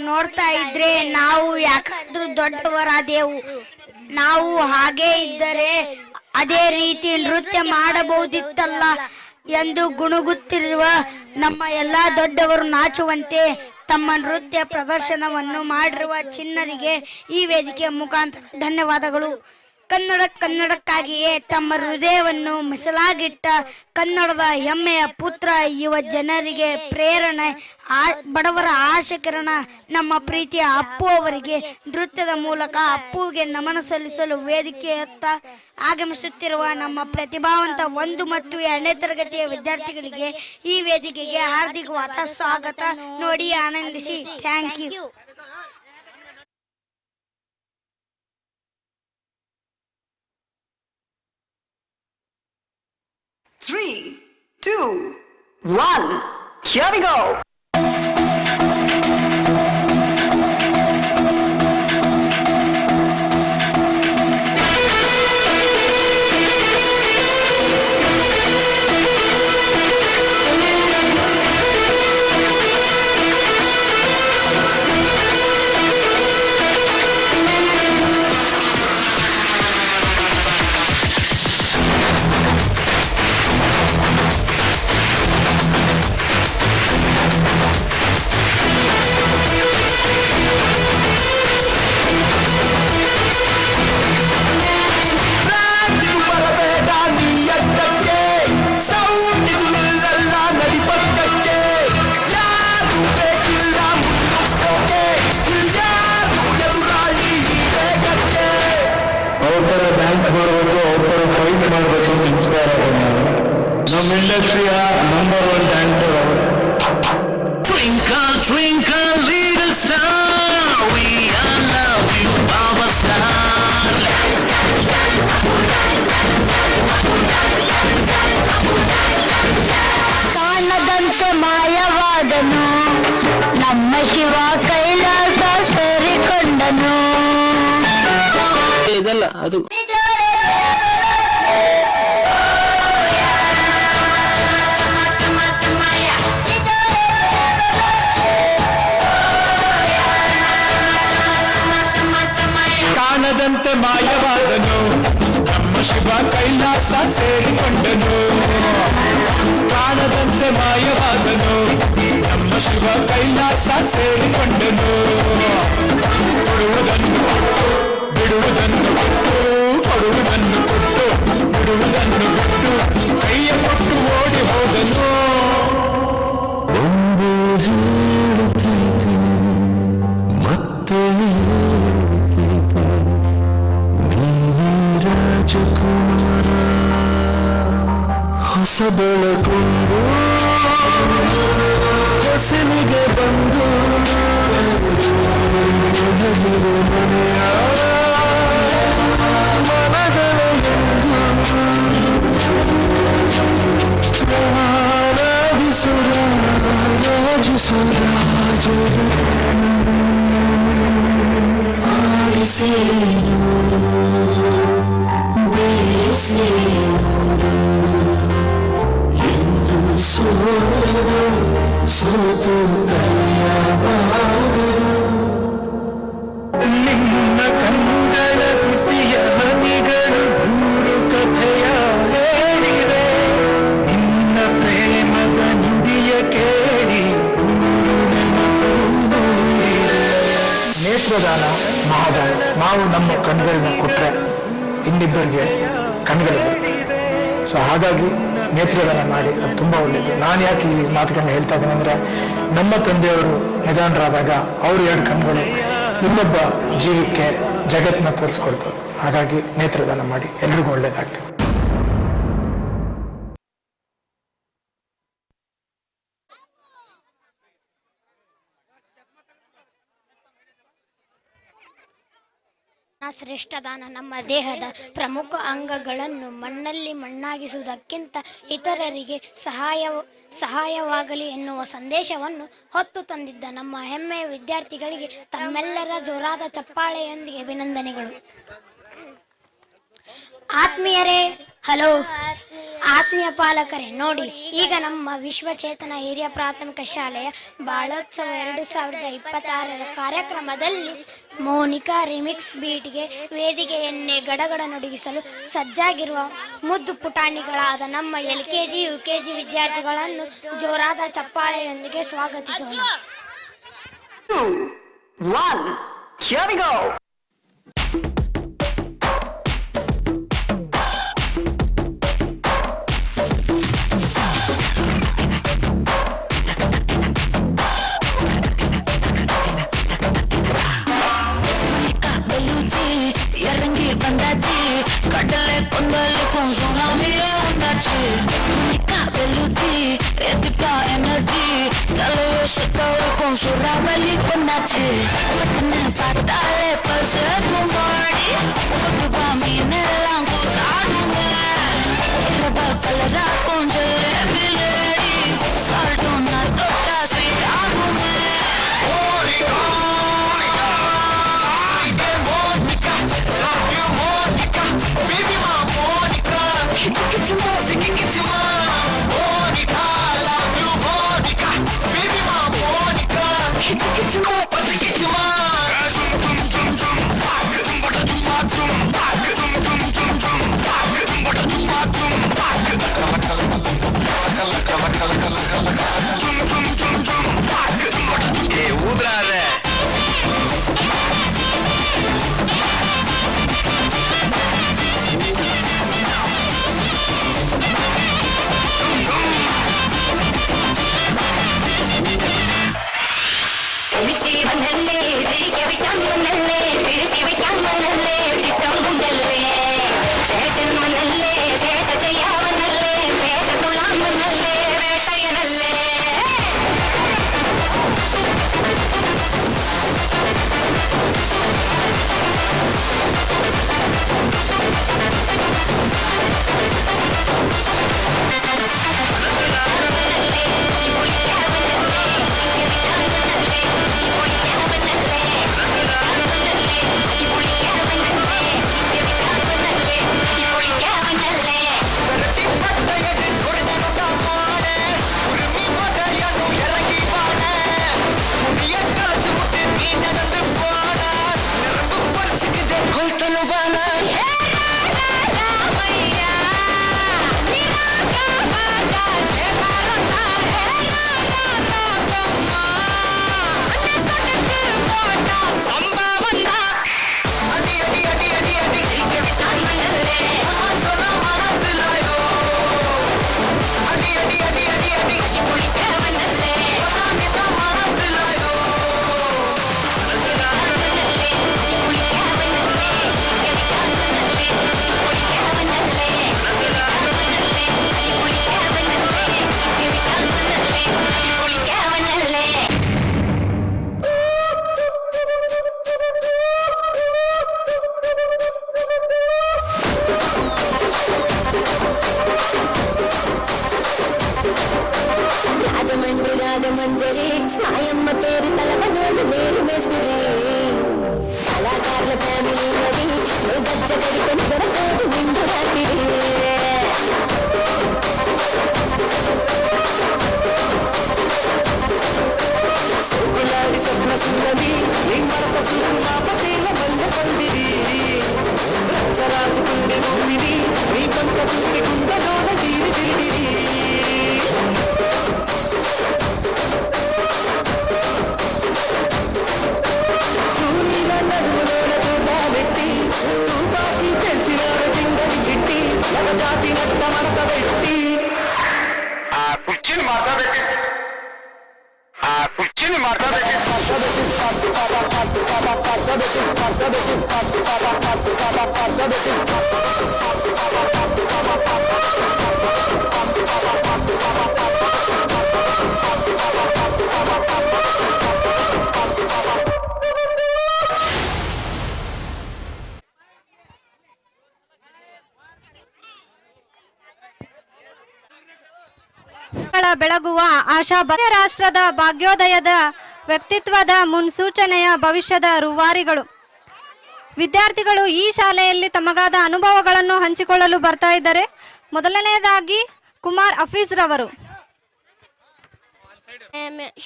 ನೋಡ್ತಾ ಇದ್ರೆ ನಾವು ಯಾಕಾದ್ರೂ ದೊಡ್ಡವರಾದೆವು. ನಾವು ಹಾಗೆ ಇದ್ದರೆ ಅದೇ ರೀತಿ ನೃತ್ಯ ಮಾಡಬಹುದಿತ್ತಲ್ಲ ಎಂದು ಗುಣಗುತ್ತಿರುವ ನಮ್ಮ ಎಲ್ಲಾ ದೊಡ್ಡವರು ನಾಚುವಂತೆ ತಮ್ಮ ನೃತ್ಯ ಪ್ರದರ್ಶನವನ್ನು ಮಾಡಿರುವ ಚಿಣ್ಣರಿಗೆ ಈ ವೇದಿಕೆಯ ಮುಖಾಂತರ ಧನ್ಯವಾದಗಳು. ಕನ್ನಡಕ್ಕಾಗಿಯೇ ತಮ್ಮ ಹೃದಯವನ್ನು ಮೀಸಲಾಗಿಟ್ಟ ಕನ್ನಡದ ಹೆಮ್ಮೆಯ ಪುತ್ರ, ಯುವ ಜನರಿಗೆ ಪ್ರೇರಣೆ, ಬಡವರ ಆಶಾಕಿರಣ ನಮ್ಮ ಪ್ರೀತಿಯ ಅಪ್ಪು ಅವರಿಗೆ ನೃತ್ಯದ ಮೂಲಕ ಅಪ್ಪುವಿಗೆ ನಮನ ಸಲ್ಲಿಸಲು ವೇದಿಕೆಯತ್ತ ಆಗಮಿಸುತ್ತಿರುವ ನಮ್ಮ ಪ್ರತಿಭಾವಂತ 1 ಮತ್ತು 2ನೇ ತರಗತಿಯ ವಿದ್ಯಾರ್ಥಿಗಳಿಗೆ ಈ ವೇದಿಕೆಗೆ ಹಾರ್ದಿಕವಾದ ಸ್ವಾಗತ. ನೋಡಿ ಆನಂದಿಸಿ. Thank you. 3, 2, 1, here we go! ನಮ್ಮ ಇಂಡಸ್ಟ್ರಿಯ ನಂಬರ್ 1 ಡ್ಯಾನ್ಸರ್ ಅವರು. Twinkle, twinkle, little star, we all love you, our star. ಕಾಣದಂತೆ ಮಾಯವಾದನು ನಮ್ಮ ಶಿವ, ಕೈಲಾಸ ಸೇರಿಕೊಂಡನು. ಇದಲ್ಲ ಅದು. ಕಾಣದಂತೆ ಮಾಯವಾದನು ನಮ್ಮ ಶಿವ, ಕೈಲಾಸ ಸೇರಿಕೊಂಡನು. ಕಾಣದಂತೆ ಮಾಯವಾದನು ನಮ್ಮ ಶಿವ, ಕೈಲಾಸ ಸೇರಿಕೊಂಡನು. ಕೊಡುವುದನ್ನು ಬಿಡುವುದನ್ನು ಕೊಟ್ಟು, ಕೊಡುವುದನ್ನು ಕೊಟ್ಟು ಬಿಡುವುದನ್ನು ಬಿಟ್ಟು ಕೈಯ ಕೊಟ್ಟು ಓಡಿ ಹೋದನು. ಒಂದು ಹೇಳುತ್ತೀತು ಮತ್ತೆ ರಾಜಕುಮಾರ, ಹೊಸ ಬೆಳಕೊಂಡು ಹೊಸನಿಗೆ ಬಂದು ಮೊದಲಿಗೆ ಮನೆಯ ಮನಗಳ ಎಂದು ಆರಾಧಿಸುರ ರಾಜಿಸುರ ಆಡಿಸಿ ಎಂದು ಸೋತು ತಲೆಯಬಾರದು. ನಿನ್ನ ಕಂಗಳ ಬಿಸಿಯ ಹನಿಗಳು ಮೂರು ಕಥೆಯ ಹೇಳಿವೆ. ನಿನ್ನ ಪ್ರೇಮದ ನುಡಿಯ ಕೇಳಿ ನೆನಪು ಮೂಡಿದೆ. ನೇತ್ರದಾನ ಮಹಾದಾನ. ನಾವು ನಮ್ಮ ಕಣ್ಗಳನ್ನ ಕೊಟ್ಟರೆ ಇನ್ನಿಬ್ಬರಿಗೆ ಕಣ್ಗಳು ಬರುತ್ತೆ. ಸೊ ಹಾಗಾಗಿ ನೇತ್ರದಾನ ಮಾಡಿ, ಅದು ತುಂಬ ಒಳ್ಳೆಯದು. ನಾನು ಯಾಕೆ ಈ ಮಾತುಗಳನ್ನ ಹೇಳ್ತಾ ಇದ್ದೇನೆ ಅಂದರೆ, ನಮ್ಮ ತಂದೆಯವರು ನಿಧನರಾದಾಗ ಅವ್ರ 2 ಕಣ್ಗಳು ಇನ್ನೊಬ್ಬ ಜೀವಕ್ಕೆ ಜಗತ್ತನ್ನ ತೋರಿಸ್ಕೊಡ್ತಾರೆ. ಹಾಗಾಗಿ ನೇತ್ರದಾನ ಮಾಡಿ, ಎಲ್ರಿಗೂ ಒಳ್ಳೆಯದಾಗಲಿ. ಶ್ರೇಷ್ಠ ದಾನ. ನಮ್ಮ ದೇಹದ ಪ್ರಮುಖ ಅಂಗಗಳನ್ನು ಮಣ್ಣಲ್ಲಿ ಮಣ್ಣಾಗಿಸುವುದಕ್ಕಿಂತ ಇತರರಿಗೆ ಸಹಾಯವಾಗಲಿ ಎನ್ನುವ ಸಂದೇಶವನ್ನು ಹೊತ್ತು ತಂದಿದ್ದ ನಮ್ಮ ಹೆಮ್ಮೆಯ ವಿದ್ಯಾರ್ಥಿಗಳಿಗೆ ತಮ್ಮೆಲ್ಲರ ಜೋರಾದ ಚಪ್ಪಾಳೆಯೊಂದಿಗೆ ಅಭಿನಂದನೆಗಳು. ಆತ್ಮೀಯರೇ, ಹಲೋ. ಆತ್ಮೀಯ ಪಾಲಕರೇ ನೋಡಿ, ಈಗ ನಮ್ಮ ವಿಶ್ವಚೇತನ ಹಿರಿಯ ಪ್ರಾಥಮಿಕ ಶಾಲೆಯ ಬಾಳೋತ್ಸವ 2026ರ ಕಾರ್ಯಕ್ರಮದಲ್ಲಿ ಮೋನಿಕಾ ರಿಮಿಕ್ಸ್ ಬೀಟ್ಗೆ ವೇದಿಕೆಯನ್ನೇ ಗಡಗಡ ನಡುಗಿಸಲು ಸಜ್ಜಾಗಿರುವ ಮುದ್ದು ಪುಟಾಣಿಗಳಾದ ನಮ್ಮ LKG UKG ವಿದ್ಯಾರ್ಥಿಗಳನ್ನು ಜೋರಾದ ಚಪ್ಪಾಳೆಯೊಂದಿಗೆ ಸ್ವಾಗತಿಸೋಣ. 2, 1, here we go! இறங்கி வந்தாச்சு, கடலை கொந்தளிக்கும் சுனாமியே உண்டாச்சு. வெளுத்தி எதுக்கா எனர்ஜி, தலையை சுத்த வைக்கும் சூறாவளி கொண்டாச்சு. பார்த்தாலே பல்சேக்கும் பாடி, மீனெல்லாம் கூத்தாடுங்க. கலரா கொஞ்சம் லேடி, சால்ட்டும் நான் தொட்டா ஸ்வீட் ஆகுங்க. మంజరి మాయమ్మ పేరు తలపనోడు వేరు మేస్తిరి కళాకారుల ఫ్యామిలీ నది గచ్చ కడితే నిద్రపోదు నిండు రాత్రి సోకులాడి స్వప్న సుందరి నిమ్మరత సుందర పతేల మల్ల పందిరి రచ్చరాజుకుంది భూమిని నీ పంట చూసి గుండెలోన తీరి తిరిగిరి ಕುರ್ಚಿನ ಮಾತಾಡಬೇಕು ಕುರ್ಚಿನ ಮಾತಾಡಬೇಕು ಬೆಳಗುವ ಆಶಾ ರಾಷ್ಟ್ರದ ಭಾಗ್ಯೋದಯದ ವ್ಯಕ್ತಿತ್ವದ ಮುನ್ಸೂಚನೆಯ ಭವಿಷ್ಯದ ರೂವಾರಿಗಳು. ವಿದ್ಯಾರ್ಥಿಗಳು ಈ ಶಾಲೆಯಲ್ಲಿ ತಮಗಾದ ಅನುಭವಗಳನ್ನು ಹಂಚಿಕೊಳ್ಳಲು ಬರ್ತಾ ಇದ್ದಾರೆ. ಮೊದಲನೆಯದಾಗಿ ಕುಮಾರ್ ಹಫೀಜ್ ರವರು.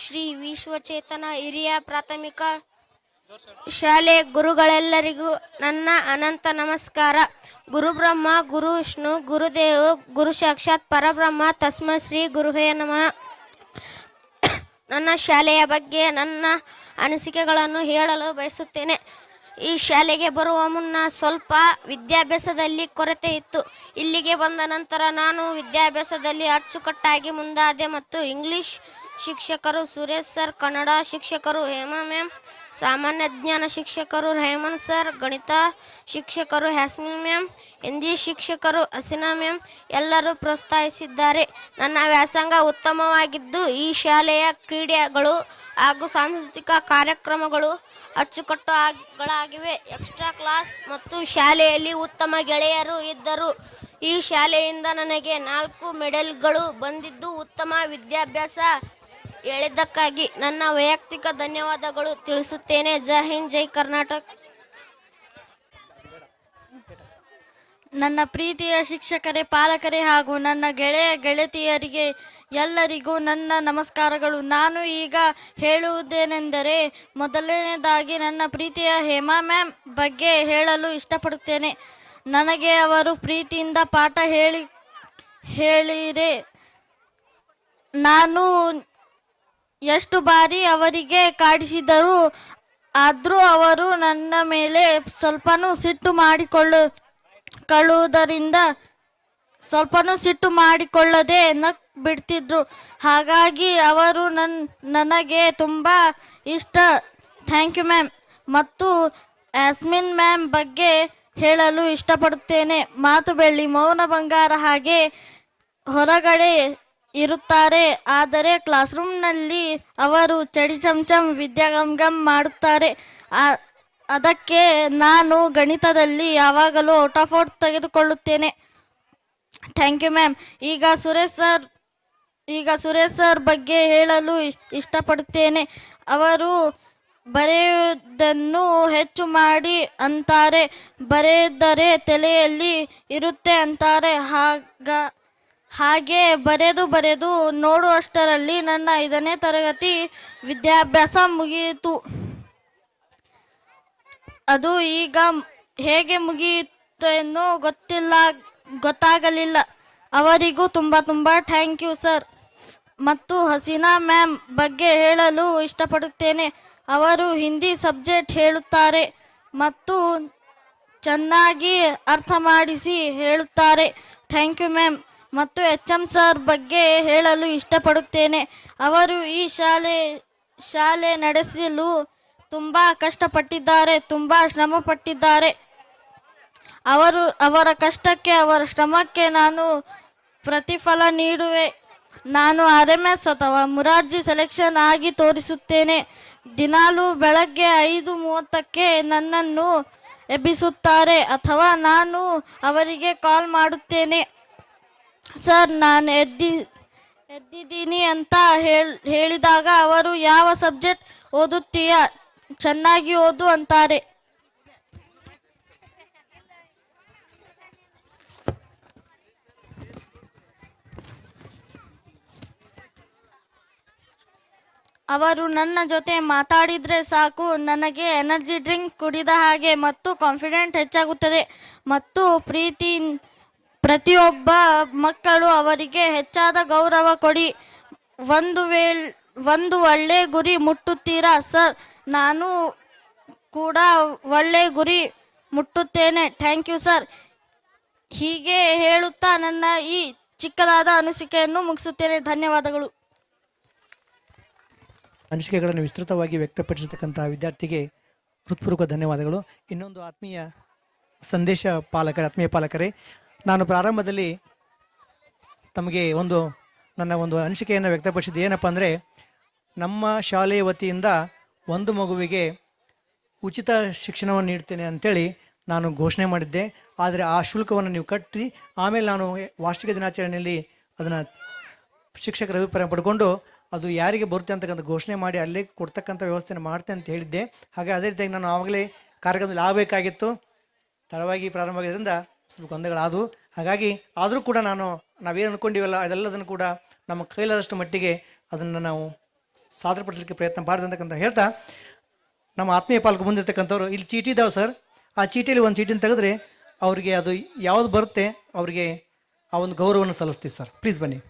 ಶ್ರೀ ವಿಶ್ವಚೇತನ ಹಿರಿಯ ಪ್ರಾಥಮಿಕ ಶಾಲೆ ಗುರುಗಳೆಲ್ಲರಿಗೂ ನನ್ನ ಅನಂತ ನಮಸ್ಕಾರ. ಗುರು ಬ್ರಹ್ಮ ಗುರು ವಿಷ್ಣು ಗುರುದೇವ್ ಗುರು ಸಾಕ್ಷಾತ್ ಪರಬ್ರಹ್ಮ ತಸ್ಮೈ ಶ್ರೀ ಗುರುವೇ ನಮಃ. ನನ್ನ ಶಾಲೆಯ ಬಗ್ಗೆ ನನ್ನ ಅನಿಸಿಕೆಗಳನ್ನು ಹೇಳಲು ಬಯಸುತ್ತೇನೆ. ಈ ಶಾಲೆಗೆ ಬರುವ ಮುನ್ನ ಸ್ವಲ್ಪ ವಿದ್ಯಾಭ್ಯಾಸದಲ್ಲಿ ಕೊರತೆ ಇತ್ತು. ಇಲ್ಲಿಗೆ ಬಂದ ನಂತರ ನಾನು ವಿದ್ಯಾಭ್ಯಾಸದಲ್ಲಿ ಅಚ್ಚುಕಟ್ಟಾಗಿ ಮುಂದಾದೆ ಮತ್ತು ಇಂಗ್ಲಿಷ್ ಶಿಕ್ಷಕರು ಸುರೇಶ್ ಸರ್, ಕನ್ನಡ ಶಿಕ್ಷಕರು ಹೇಮಾ ಮ್ಯಾಮ್, ಸಾಮಾನ್ಯ ಜ್ಞಾನ ಶಿಕ್ಷಕರು ರೆಹಮಾನ್ ಸರ್, ಗಣಿತ ಶಿಕ್ಷಕರು ಹ್ಯಾಸ್ಮಿನ್ ಮ್ಯಾಮ್, ಹಿಂದಿ ಶಿಕ್ಷಕರು ಹಸೀನಾ ಮ್ಯಾಮ್ ಎಲ್ಲರೂ ಪ್ರೋತ್ಸಾಹಿಸಿದ್ದಾರೆ. ನನ್ನ ವ್ಯಾಸಂಗ ಉತ್ತಮವಾಗಿದ್ದು ಈ ಶಾಲೆಯ ಕ್ರೀಡೆಗಳು ಹಾಗೂ ಸಾಂಸ್ಕೃತಿಕ ಕಾರ್ಯಕ್ರಮಗಳು ಅಚ್ಚುಕಟ್ಟುಗಳಾಗಿವೆ. ಎಕ್ಸ್ಟ್ರಾ ಕ್ಲಾಸ್ ಮತ್ತು ಶಾಲೆಯಲ್ಲಿ ಉತ್ತಮ ಗೆಳೆಯರು ಇದ್ದರು. ಈ ಶಾಲೆಯಿಂದ ನನಗೆ 4 ಮೆಡಲ್ಗಳು ಬಂದಿದ್ದು ಉತ್ತಮ ವಿದ್ಯಾಭ್ಯಾಸ ಹೇಳಿದ್ದಕ್ಕಾಗಿ ನನ್ನ ವೈಯಕ್ತಿಕ ಧನ್ಯವಾದಗಳು ತಿಳಿಸುತ್ತೇನೆ. ಜೈ ಹಿಂದ್, ಜೈ ಕರ್ನಾಟಕ. ನನ್ನ ಪ್ರೀತಿಯ ಶಿಕ್ಷಕರೇ, ಪಾಲಕರೇ ಹಾಗೂ ನನ್ನ ಗೆಳೆಯ ಗೆಳತಿಯರಿಗೆ ಎಲ್ಲರಿಗೂ ನನ್ನ ನಮಸ್ಕಾರಗಳು. ನಾನು ಈಗ ಹೇಳುವುದೇನೆಂದರೆ, ಮೊದಲನೇದಾಗಿ ನನ್ನ ಪ್ರೀತಿಯ ಹೇಮಾ ಮ್ಯಾಮ್ ಬಗ್ಗೆ ಹೇಳಲು ಇಷ್ಟಪಡುತ್ತೇನೆ. ನನಗೆ ಅವರು ಪ್ರೀತಿಯಿಂದ ಪಾಠ ಹೇಳಿರೆ ನಾನು ಎಷ್ಟು ಬಾರಿ ಅವರಿಗೆ ಕಾಡಿಸಿದರು. ಆದರೂ ಅವರು ನನ್ನ ಮೇಲೆ ಸ್ವಲ್ಪನೂ ಸಿಟ್ಟು ಮಾಡಿಕೊಳ್ಳದೆ ನಕ್ ಬಿಡ್ತಿದ್ರು. ಹಾಗಾಗಿ ಅವರು ನನಗೆ ತುಂಬ ಇಷ್ಟ. Thank you ma'am. ಮತ್ತು ಯಾಸ್ಮಿನ್ ಮ್ಯಾಮ್ ಬಗ್ಗೆ ಹೇಳಲು ಇಷ್ಟಪಡುತ್ತೇನೆ. ಮಾತು ಬೆಳ್ಳಿ, ಮೌನ ಬಂಗಾರ. ಹಾಗೆ ಹೊರಗಡೆ ಇರುತ್ತಾರೆ, ಆದರೆ ಕ್ಲಾಸ್ ರೂಮ್ನಲ್ಲಿ ಅವರು ಚಡಿ ಚಮಚಮ್ ವಿದ್ಯಾಗಮ್ ಮಾಡುತ್ತಾರೆ. ಅದಕ್ಕೆ ನಾನು ಗಣಿತದಲ್ಲಿ ಯಾವಾಗಲೂ ಔಟ್ ಆಫ್ ಔಟ್ ತೆಗೆದುಕೊಳ್ಳುತ್ತೇನೆ. Thank you ma'am. ಈಗ ಸುರೇಶ್ ಸರ್ ಬಗ್ಗೆ ಹೇಳಲು ಇಷ್ಟಪಡುತ್ತೇನೆ. ಅವರು ಬರೆಯುವುದನ್ನು ಹೆಚ್ಚು ಮಾಡಿ ಅಂತಾರೆ, ಬರೆದರೆ ತಲೆಯಲ್ಲಿ ಇರುತ್ತೆ ಅಂತಾರೆ. ಹಾಗೆ ಬರೆದು ನೋಡುವಷ್ಟರಲ್ಲಿ ನನ್ನ 5ನೇ ತರಗತಿ ವಿದ್ಯಾಭ್ಯಾಸ ಮುಗಿಯಿತು. ಅದು ಈಗ ಹೇಗೆ ಮುಗಿಯಿತೆನ್ನೋ ಗೊತ್ತಾಗಲಿಲ್ಲ. ಅವರಿಗೂ ತುಂಬ ಥ್ಯಾಂಕ್ ಯು ಸರ್. ಮತ್ತು ಹಸೀನಾ ಮ್ಯಾಮ್ ಬಗ್ಗೆ ಹೇಳಲು ಇಷ್ಟಪಡುತ್ತೇನೆ. ಅವರು ಹಿಂದಿ ಸಬ್ಜೆಕ್ಟ್ ಹೇಳುತ್ತಾರೆ ಮತ್ತು ಚೆನ್ನಾಗಿ ಅರ್ಥ ಮಾಡಿಸಿ ಹೇಳುತ್ತಾರೆ. Thank you ma'am. ಮತ್ತು HM ಸರ್ ಬಗ್ಗೆ ಹೇಳಲು ಇಷ್ಟಪಡುತ್ತೇನೆ. ಅವರು ಈ ಶಾಲೆ ನಡೆಸಲು ತುಂಬ ಕಷ್ಟಪಟ್ಟಿದ್ದಾರೆ, ತುಂಬ ಶ್ರಮಪಟ್ಟಿದ್ದಾರೆ. ಅವರ ಕಷ್ಟಕ್ಕೆ, ಅವರ ಶ್ರಮಕ್ಕೆ ನಾನು ಪ್ರತಿಫಲ ನೀಡುವೆ. ನಾನು RMS ಅಥವಾ ಮುರಾರ್ಜಿ ಸೆಲೆಕ್ಷನ್ ಆಗಿ ತೋರಿಸುತ್ತೇನೆ. ದಿನಾಲೂ ಬೆಳಗ್ಗೆ 5:30ಕ್ಕೆ ನನ್ನನ್ನು ಎಬ್ಬಿಸುತ್ತಾರೆ ಅಥವಾ ನಾನು ಅವರಿಗೆ ಕಾಲ್ ಮಾಡುತ್ತೇನೆ. ಸರ್, ನಾನು ಎದ್ದಿದ್ದೀನಿ ಅಂತ ಹೇಳಿದಾಗ ಅವರು ಯಾವ ಸಬ್ಜೆಕ್ಟ್ ಓದುತ್ತೀಯಾ, ಚೆನ್ನಾಗಿ ಓದು ಅಂತಾರೆ. ಅವರು ನನ್ನ ಜೊತೆ ಮಾತಾಡಿದರೆ ಸಾಕು, ನನಗೆ ಎನರ್ಜಿ ಡ್ರಿಂಕ್ ಕುಡಿದ ಹಾಗೆ ಮತ್ತು ಕಾನ್ಫಿಡೆಂಟ್ ಹೆಚ್ಚಾಗುತ್ತದೆ. ಮತ್ತು ಪ್ರತಿಯೊಬ್ಬ ಮಕ್ಕಳು ಅವರಿಗೆ ಹೆಚ್ಚಾದ ಗೌರವ ಕೊಡಿ. ಒಂದು ಒಳ್ಳೆ ಗುರಿ ಮುಟ್ಟುತ್ತೀರಾ ಸರ್? ನಾನು ಕೂಡ ಒಳ್ಳೆ ಗುರಿ ಮುಟ್ಟುತ್ತೇನೆ. Thank you sir. ಹೀಗೆ ಹೇಳುತ್ತಾ ನನ್ನ ಈ ಚಿಕ್ಕದಾದ ಅನಿಸಿಕೆಯನ್ನು ಮುಗಿಸುತ್ತೇನೆ. ಧನ್ಯವಾದಗಳು. ಅನಿಸಿಕೆಗಳನ್ನು ವಿಸ್ತೃತವಾಗಿ ವ್ಯಕ್ತಪಡಿಸತಕ್ಕಂಥ ವಿದ್ಯಾರ್ಥಿಗೆ ಹೃತ್ಪೂರ್ವಕ ಧನ್ಯವಾದಗಳು. ಇನ್ನೊಂದು ಆತ್ಮೀಯ ಪಾಲಕರೇ, ನಾನು ಪ್ರಾರಂಭದಲ್ಲಿ ತಮಗೆ ನನ್ನ ಒಂದು ಅನಿಸಿಕೆಯನ್ನು ವ್ಯಕ್ತಪಡಿಸಿದ್ದು ಏನಪ್ಪ ಅಂದರೆ, ನಮ್ಮ ಶಾಲೆಯ ವತಿಯಿಂದ ಒಂದು ಮಗುವಿಗೆ ಉಚಿತ ಶಿಕ್ಷಣವನ್ನು ನೀಡ್ತೇನೆ ಅಂಥೇಳಿ ನಾನು ಘೋಷಣೆ ಮಾಡಿದ್ದೆ. ಆದರೆ ಆ ಶುಲ್ಕವನ್ನು ನೀವು ಕಟ್ಟಿ ಆಮೇಲೆ ನಾನು ವಾರ್ಷಿಕ ದಿನಾಚರಣೆಯಲ್ಲಿ ಅದನ್ನು ಶಿಕ್ಷಕರ ಅಭಿಪ್ರಾಯ ಪಡ್ಕೊಂಡು ಅದು ಯಾರಿಗೆ ಬರುತ್ತೆ ಅಂತಕ್ಕಂಥ ಘೋಷಣೆ ಮಾಡಿ ಅಲ್ಲೇ ಕೊಡ್ತಕ್ಕಂಥ ವ್ಯವಸ್ಥೆಯನ್ನು ಮಾಡ್ತೇನೆ ಅಂತ ಹೇಳಿದ್ದೆ. ಹಾಗೆ ಅದೇ ರೀತಿಯಾಗಿ ನಾನು ಆವಾಗಲೇ ಕಾರ್ಯಕ್ರಮದಲ್ಲಿ ಆಗಬೇಕಾಗಿತ್ತು, ತಡವಾಗಿ ಪ್ರಾರಂಭ ಆಗಿದ್ದರಿಂದ ಸ್ವಲ್ಪ ಗೊಂದಲಗಳಾದವು. ಹಾಗಾಗಿ ಆದರೂ ಕೂಡ ನಾವೇನು ಅಂದ್ಕೊಂಡಿವಲ್ಲ ಅದೆಲ್ಲದನ್ನು ಕೂಡ ನಮ್ಮ ಕೈಲಾದಷ್ಟು ಮಟ್ಟಿಗೆ ಅದನ್ನು ನಾವು ಸಾದರಪಡಿಸಲಿಕ್ಕೆ ಪ್ರಯತ್ನ ಮಾಡಿದೆ ಅಂತಕ್ಕಂಥ ಹೇಳ್ತಾ, ನಮ್ಮ ಆತ್ಮೀಯ ಪಾಲ್ಗೆ ಬಂದಿರತಕ್ಕಂಥವ್ರು ಇಲ್ಲಿ ಚೀಟಿ ಇದ್ದಾವೆ ಸರ್. ಆ ಚೀಟಿಯಲ್ಲಿ ಒಂದು ಚೀಟಿನ ತೆಗೆದ್ರೆ ಅವರಿಗೆ ಅದು ಯಾವುದು ಬರುತ್ತೆ ಅವರಿಗೆ ಆ ಒಂದು ಗೌರವವನ್ನು ಸಲ್ಲಿಸ್ತೀವಿ ಸರ್. ಪ್ಲೀಸ್ ಬನ್ನಿ.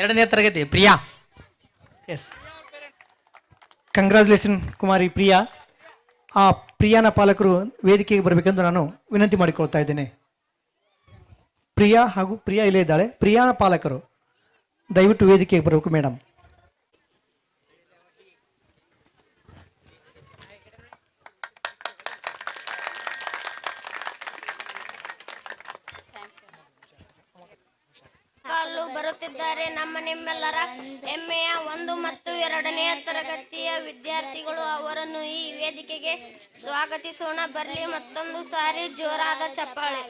ಎರಡನೇ ತರಗತಿ ಪ್ರಿಯಾ. ಎಸ್, ಕಂಗ್ರ್ಯಾಚುಲೇಷನ್ ಕುಮಾರಿ ಪ್ರಿಯಾ. ಆ ಪ್ರಿಯಾನ ಪಾಲಕರು ವೇದಿಕೆಗೆ ಬರಬೇಕೆಂದು ನಾನು ವಿನಂತಿ ಮಾಡಿಕೊಳ್ತಾ ಇದ್ದೇನೆ. ಪ್ರಿಯಾ ಹಾಗೂ ಪ್ರಿಯಾ ಇಲ್ಲೇ ಇದ್ದಾಳೆ. ಪ್ರಿಯಾನ ಪಾಲಕರು ದಯವಿಟ್ಟು ವೇದಿಕೆಗೆ ಬರಬೇಕು ಮೇಡಮ್. ಬರುತ್ತಿದ್ದಾರೆ ನಮ್ಮ ನಿಮ್ಮೆಲ್ಲರ ಹೆಮ್ಮೆಯ 1 ಮತ್ತು 2ನೇ ತರಗತಿಯ ವಿದ್ಯಾರ್ಥಿಗಳು. ಅವರನ್ನು ಈ ವೇದಿಕೆಗೆ ಸ್ವಾಗತಿಸೋಣ. ಬರಲಿ ಮತ್ತೊಂದು ಸಾರಿ ಜೋರಾದ ಚಪ್ಪಾಳೆ.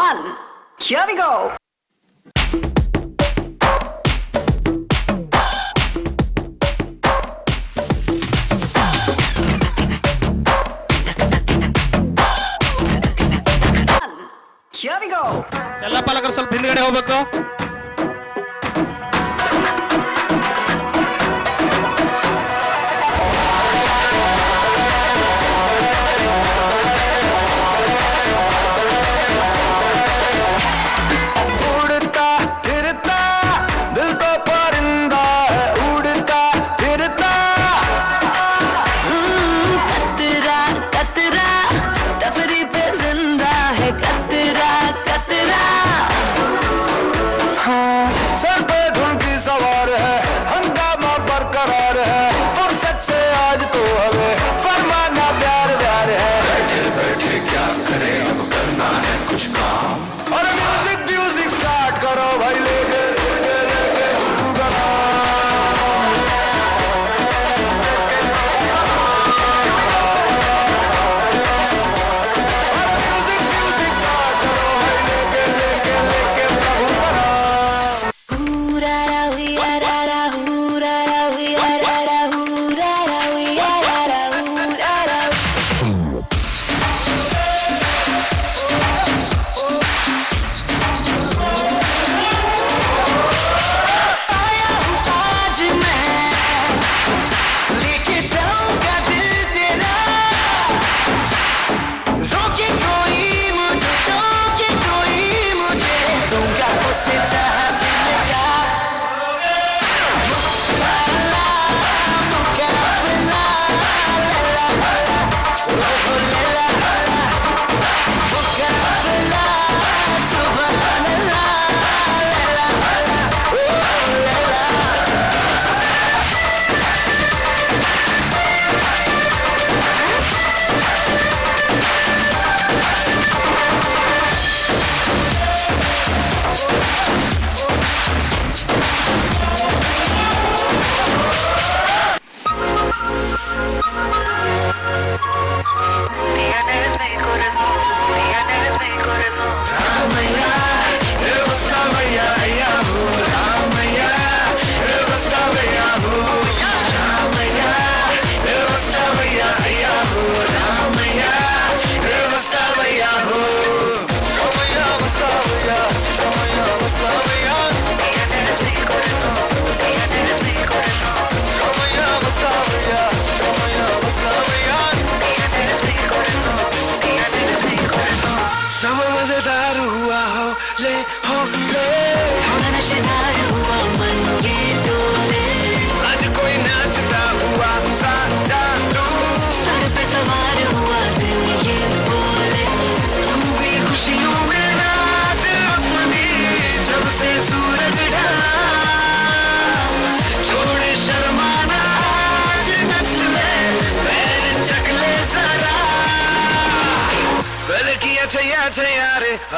1. Here we go. Here we go. ಎಲ್ಲ ಪಾಲಕರು ಸ್ವಲ್ಪ ಹಿಂದ್ಗಡೆ ಹೋಗ್ಬೇಕು.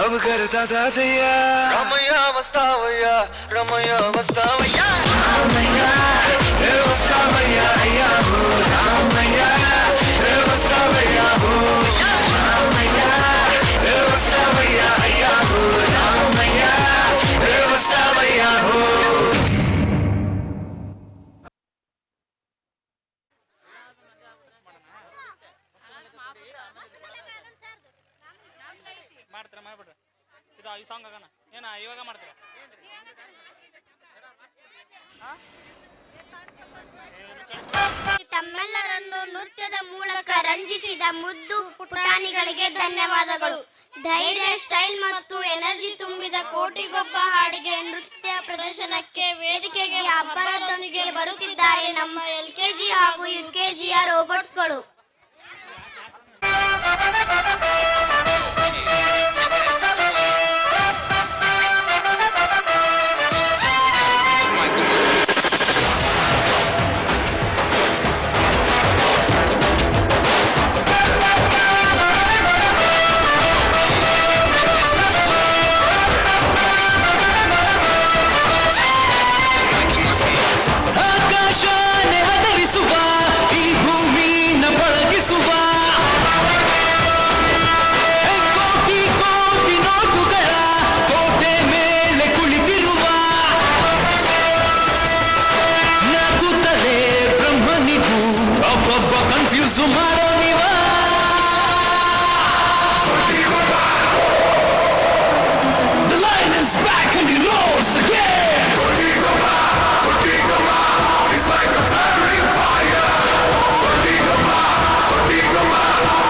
अब करता था तैया रमैया वस्तावैया रामैया हे वस्तावैया अय्या हो रामैया हे वस्तावैया हो रामैया ಮಾಡ್ತೀರಾ ಮಾಡ್ಬಿಡ್ರಿ ಇದು ಈ ಸಾಂಗ್ ಆಗೋಣ ಏನ ಇವಾಗ ಮಾಡ್ತೀರಾ ತಮ್ಮೆಲ್ಲರನ್ನು ನೃತ್ಯದ ಮೂಲಕ ರಂಜಿಸಿದ ಮುದ್ದು ಪುಟಾಣಿಗಳಿಗೆ ಧನ್ಯವಾದಗಳು. ಧೈರ್ಯ, ಸ್ಟೈಲ್ ಮತ್ತು ಎನರ್ಜಿ ತುಂಬಿದ ಕೋಟಿಗೊಬ್ಬ ಹಾಡಿಗೆ ನೃತ್ಯ ಪ್ರದರ್ಶನಕ್ಕೆ ವೇದಿಕೆಗೆ ಅಬ್ಬರದೊಂದಿಗೆ ಬರುತ್ತಿದ್ದಾರೆ ನಮ್ಮ LKG ಹಾಗೂ UKGಯ ರೋಬೋಟ್ಸ್ಗಳು. ಆಕಾಶನೆ ಹದರಿಸುವ ಈ ಭೂಮಿನ ಪಳಗಿಸುವ ಕೋಟಿ ಕೋಟಿ ನೋಟುಗಳ ಕೋಟೆ ಮೇಲೆ ಕುಳಿತಿರುವ ನಗುತ್ತಲೇ ಬ್ರಹ್ಮನಿಗೂ ಒಬ್ಬೊಬ್ಬ ಕನ್ಫ್ಯೂಸ್ ಮಾಡೋ ನೀವ The lion is back and he roars again. It's like a flaring fire.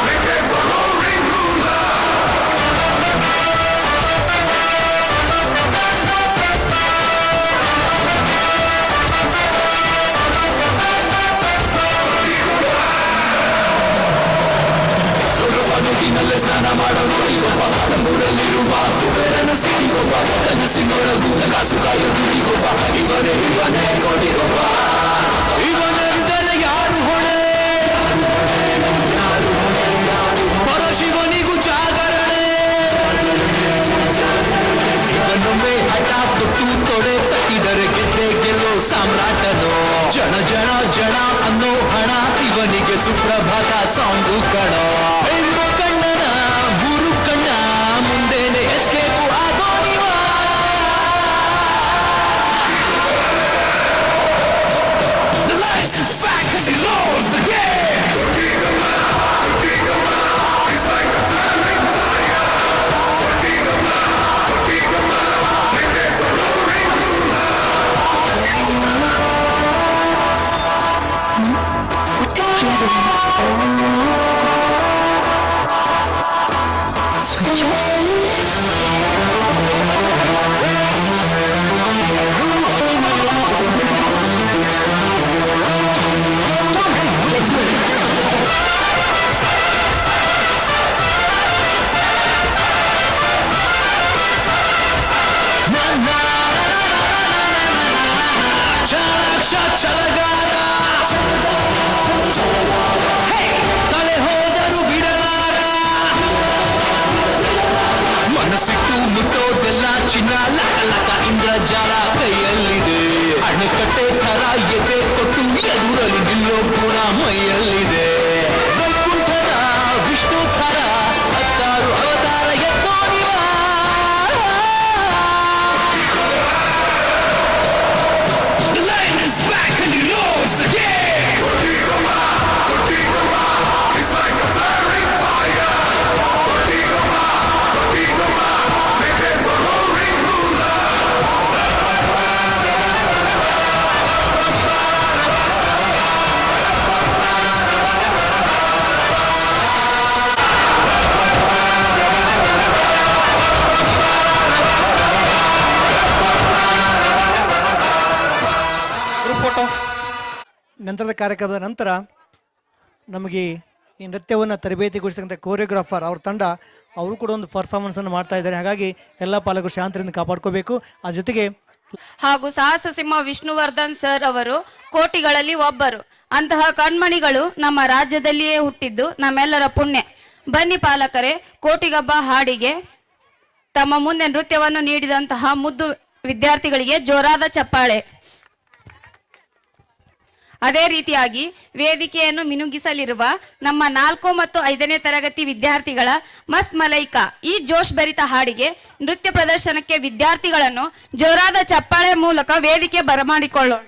Make it for roaring ruler. ನುಡಿನಲ್ಲೇ ಸ್ನಾನ ಮಾಡೋ ನುಡಿಗೊಬ್ಬ ನಮ್ಮೂರಲ್ಲಿರುವ ಕುಬೇರನ ಸಿಡಿಗೊಬ್ಬ ಕನಸಿನೊಳಗೂ ಕಾಸು ಕಾಯೋ ನುಡಿಗೊಬ್ಬ ಇವನೇ ಕೊಡಿಗೊಬ್ಬ ಇವನೆಂದರೆ ಯಾರು ಹೊಣೆ ಪರಶಿವನಿಗೂ ಜಾಗರಣೆ ಇವನೊಮ್ಮೆ ಹಠ ಕೊಟ್ಟು ತೊಡೆ ತಟ್ಟಿದರೆ ಗೆದ್ದೆ ಗೆಲ್ಲೋ ಸಾಮ್ರಾಟನೋ ಜನ ಜನ ಜನ ಅನ್ನೋ ಹಣ ಇವನಿಗೆ ಸುಪ್ರಭಾತ ಸಾಂಗು ಕಣ ಹೆಣ್ಣು ಕಣ್ಣನ ಗುರು ಕಣ್ಣ ಮುಂದೆನೆ ಎಸ್ಕೇಪು ಆಗೋ ನೀವ The light is back and he roars again. It's like a flaring fire. Make it for roaring ruler. ಛಲಗಾರ ತಲೆ ಹೋದರು ಬಿಡಲಾರ ಮನಸ್ಸಿಟ್ಟು ಮುಟ್ಟೋದೆಲ್ಲ ಚಿನ್ನ ಲಕ ಲಕ ಇಂದ್ರಜಾಲ ಕೈಯಲ್ಲಿದೆ ಅಣೆಕಟ್ಟೆ ಥರ ಎದೆ ಕೊಟ್ಟು ಎದುರಲ್ಲಿ ನಿಲ್ಲೋ ಗುಣ ಮೈಯಲ್ಲಿದೆ ವೈಕುಂಠದ ವಿಷ್ಣು ಥರ 16 ಅವತಾರ ಎತ್ತೋಣಿವ The lion is back and he roars again. It's like a flaring fire. Make it for roaring ruler. Photo ನಂತರದ ಕಾರ್ಯಕ್ರಮದ ನಂತರ ನಮಗೆ ಈ ನೃತ್ಯವನ್ನು ತರಬೇತಿಗೊಳಿಸ್ತಕ್ಕಂಥ ಕೋರಿಯೋಗ್ರಾಫರ್ ಅವ್ರ ತಂಡ ಅವರು ಕೂಡ ಒಂದು ಪರ್ಫಾರ್ಮೆನ್ಸನ್ನು ಮಾಡ್ತಾ ಇದ್ದಾರೆ. ಹಾಗಾಗಿ ಎಲ್ಲ ಪಾಲಕರು ಶಾಂತಿಯಿಂದ ಕಾಪಾಡ್ಕೋಬೇಕು. ಆ ಜೊತೆಗೆ ಹಾಗೂ ಸಾಹಸ ಸಿಂಹ ವಿಷ್ಣುವರ್ಧನ್ ಸರ್ ಅವರು ಕೋಟಿಗಳಲ್ಲಿ ಒಬ್ಬರು. ಅಂತಹ ಕಣ್ಮಣಿಗಳು ನಮ್ಮ ರಾಜ್ಯದಲ್ಲಿಯೇ ಹುಟ್ಟಿದ್ದು ನಮ್ಮೆಲ್ಲರ ಪುಣ್ಯ. ಬನ್ನಿ ಪಾಲಕರೇ, ಕೋಟಿಗೊಬ್ಬ ಹಾಡಿಗೆ ತಮ್ಮ ಮುಂದೆ ನೃತ್ಯವನ್ನು ನೀಡಿದಂತಹ ಮುದ್ದು ವಿದ್ಯಾರ್ಥಿಗಳಿಗೆ ಜೋರಾದ ಚಪ್ಪಾಳೆ. ಅದೇ ರೀತಿಯಾಗಿ ವೇದಿಕೆಯನ್ನು ಮಿನುಗಿಸಲಿರುವ ನಮ್ಮ 4 ಮತ್ತು 5ನೇ ತರಗತಿ ವಿದ್ಯಾರ್ಥಿಗಳ ಮಸ್ತ್ ಮಲೈಕಾ ಈ ಜೋಶ್ ಭರಿತ ಹಾಡಿಗೆ ನೃತ್ಯ ಪ್ರದರ್ಶನಕ್ಕೆ ವಿದ್ಯಾರ್ಥಿಗಳನ್ನು ಜೋರಾದ ಚಪ್ಪಾಳೆ ಮೂಲಕ ವೇದಿಕೆ ಬರಮಾಡಿಕೊಳ್ಳೋಣ.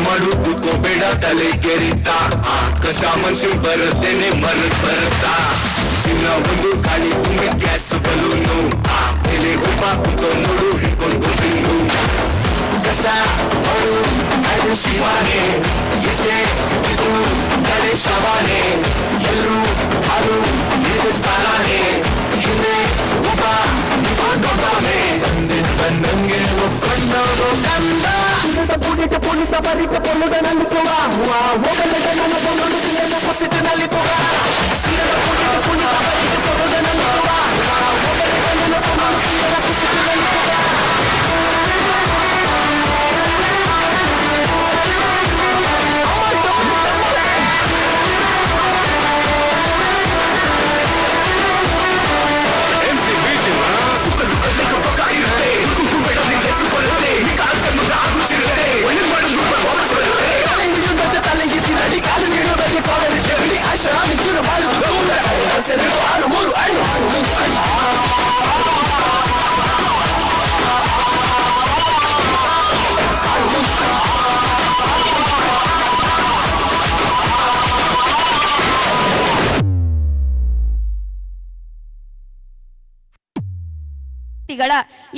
ಮಾಡು ಕೂತ್ಕೋಬೇಡ ತಲೆ ಕೆರಿತಾ ಕಷ್ಟ ಮನುಷ್ಯ ಬರುತ್ತೇನೆ ಬರುತ್ತಾ ಜೀವನ ಒಂದು ಖಾಲಿ ತುಂಬಿ ಗ್ಯಾಸ್ ಬಲೂನು ಮೇಲೆ ಒಬ್ಬ ಕುಂತೋ ನೋಡು ಹಿಡ್ಕೊಂಡು ಬಿನ್ನು ಕಷ್ಟ ಮಾಡು ಅದು ಶಿವಾನೆ ಎಷ್ಟೇ ಇದ್ರು ಕಡೆ ಶವಾನೆ ಎಲ್ಲರೂ ಅದು ತಾರಾನೆ ಹಿಂದೆ ಒಬ್ಬ ದೊಡ್ಡವನೇ ಬಂದಂಗೆ ಒಪ್ಕೊಂಡವರು ಕಂದ ಪುಣಿತ ಬರಿಕ ಪೊಲ್ಲುಡ ನಂಬಿಕುವ ಹೋಗಲಿಟ ನನ್ನ ಬಂದು ಪೊಸಿಟಿನಲ್ಲಿ ಪುಗ ಪುಣಿತ ಬರಿಕ ಪೊಲ್ಲುಡ ನಂಬಿಕುವ ಹೋಗಲಿಟ ನನ್ನ ಬಂದು ಪೊಸಿಟಿನಲ್ಲಿ ಪುಗ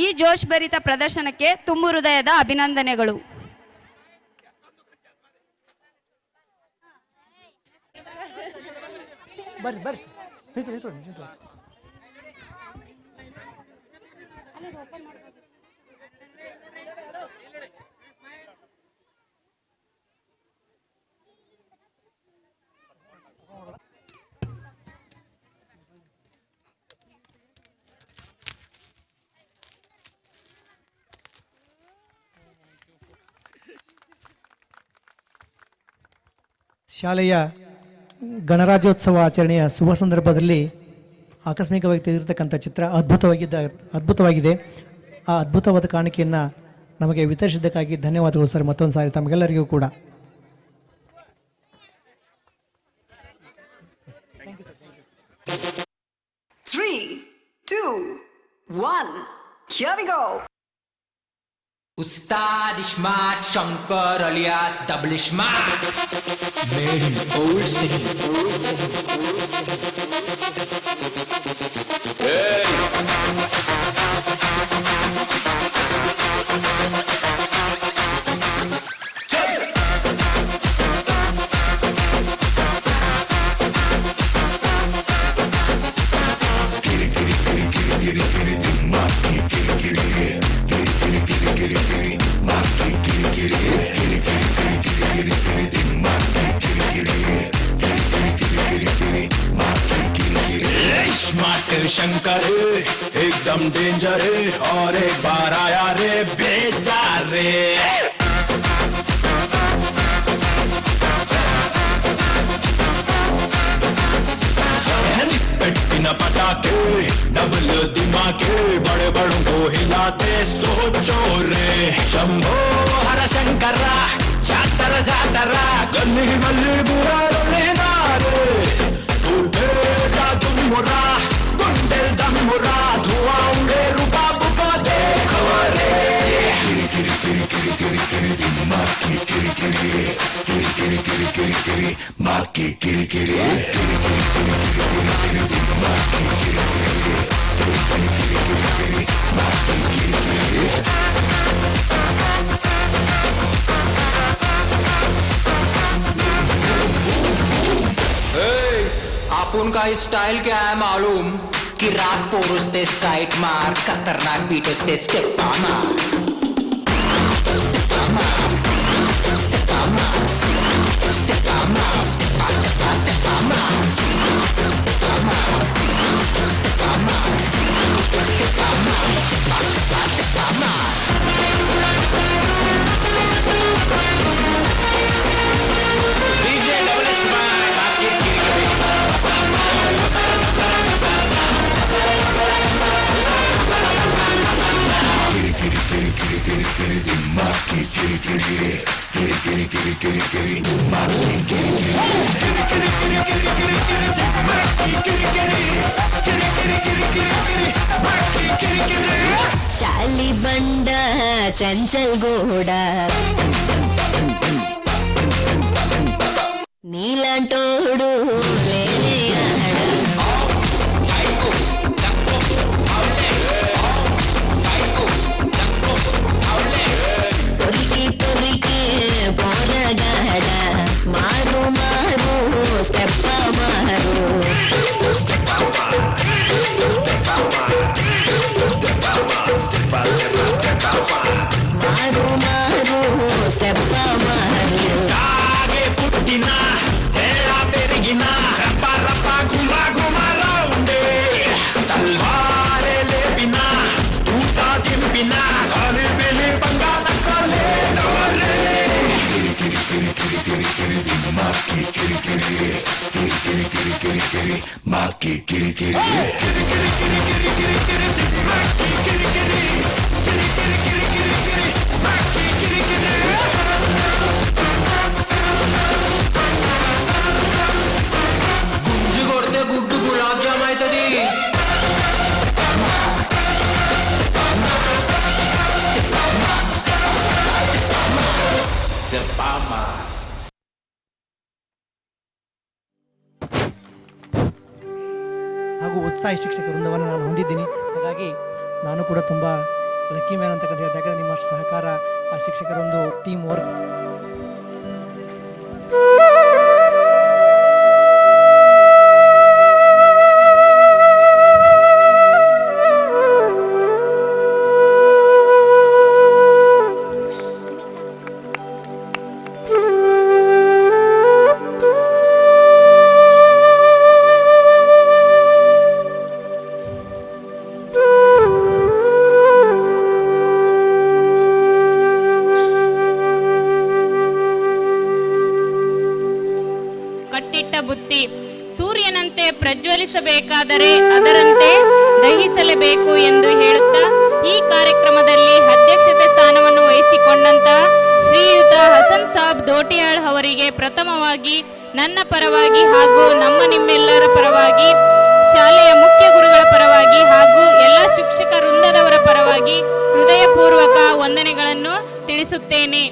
ಈ ಜೋಶ್ ಭರಿತ ಪ್ರದರ್ಶನಕ್ಕೆ ತುಂಬು ಹೃದಯದ ಅಭಿನಂದನೆಗಳು. ಶಾಲೆಯ ಗಣರಾಜ್ಯೋತ್ಸವ ಆಚರಣೆಯ ಶುಭ ಸಂದರ್ಭದಲ್ಲಿ ಆಕಸ್ಮಿಕವಾಗಿ ತೆಗೆದಿರ್ತಕ್ಕಂಥ ಚಿತ್ರ ಅದ್ಭುತವಾಗಿದೆ. ಆ ಅದ್ಭುತವಾದ ಕಾಣಿಕೆಯನ್ನು ನಮಗೆ ವಿತರಿಸಿದ್ದಕ್ಕಾಗಿ ಧನ್ಯವಾದಗಳು ಸರ್. ಮತ್ತೊಂದು ಸಾರಿ ತಮಗೆಲ್ಲರಿಗೂ ಕೂಡ. Three, two, one, here we go. Ustad Ishmat Shankar alias Double Ishmat, made in old city. Shankar एकदम डेंजर है और एक बार आया रे बेजार रे पेट्टिन पटाके डबल दिमाके बड़े बड़ों को हिलाते सोचो रे शंभो हर शंकर जातरा गली गली बुरा लेना रे तू बेटा तुम मुरा गुंडे दम मुरा धुआं उड़े रुबाब को देखो रे किरी किरी किरी किरी किरी किरी माँ की किरी किरी किरी किरी किरी किरी किरी माँ की किरी किरी किरी किरी किरी किरी किरी किरी माँ की किरी किरी किरी किरी किरी किरी किरी माँ की किरी किरी आपुन का स्टाइल क्या है मालूम कि राग पोरुस्ते साइड मार खतरनाक बीटोस्ते स्टेप मार शाली बंड चंचल घोड़ा నీలంటోడు పొరికి పొరికి పోరగాడ మారు మారు స్టెప్ప మారు మారు మారు స్టెప్ప మారు పుట్టిన తేడా పెరిగిన రప్ప రప్ప గుమ గుమ రౌండే తల్వారే లేపిన తూట దింపిన కాలి పెళ్లి బంగాళ కాలేదోరే కిరి కిరి కిరి కిరి కిరి కిరి కిరి మాకి కిరి కిరి కిరి కిరి కిరి కిరి కిరి మాకి కిరి కిరి కిరి కిరి కిరి కిరి కిరి కిరి మాకి కిరి కిరి కిరి కిరి కిరి కిరి కిరి మాకి కిరి కిరి గుంజు కొడితే గుడ్డు గులాబ్ జామ్ అవుతుంది. ಹಾಗೂ ಉತ್ಸಾಹಿ ಶಿಕ್ಷಕ ವೃಂದವನ್ನು ನಾನು ಹೊಂದಿದ್ದೀನಿ. ಹಾಗಾಗಿ ನಾನು ಕೂಡ ತುಂಬ ಲಕ್ಕಿ ಮ್ಯಾನ್ ಅಂತಕ್ಕಂಥ ಯಾಕಂದರೆ ನಿಮ್ಮ ಸಹಕಾರ ಆ ಶಿಕ್ಷಕರೊಂದು ಟೀಮ್ ವರ್ಕ್ ಕಟ್ಟಿಟ್ಟ ಬುತ್ತಿ ಸೂರ್ಯನಂತೆ ಪ್ರಜ್ವಲಿಸಬೇಕಾದರೆ ಅದರಂತೆ ದಹಿಸಲೇಬೇಕು ಎಂದು ಹೇಳುತ್ತಾ ಈ ಕಾರ್ಯಕ್ರಮದಲ್ಲಿ ಅಧ್ಯಕ್ಷತೆ ಸ್ಥಾನವನ್ನು ವಹಿಸಿಕೊಂಡಂತ ಶ್ರೀಯುತ ಹಸನ್ ಸಾಬ್ ದೋಟಿಯಾಳ್ ಅವರಿಗೆ ಪ್ರಥಮವಾಗಿ ನನ್ನ ಪರವಾಗಿ ಹಾಗೂ ನಿಮ್ಮೆಲ್ಲರ ಪರವಾಗಿ ಶಾಲೆಯ ಮುಖ್ಯ ಗುರುಗಳ ಪರವಾಗಿ ಹಾಗೂ ಎಲ್ಲ ಶಿಕ್ಷಕ ವೃಂದದವರ ಪರವಾಗಿ ಹೃದಯಪೂರ್ವಕ ವಂದನೆಗಳನ್ನು ತಿಳಿಸುತ್ತೇನೆ.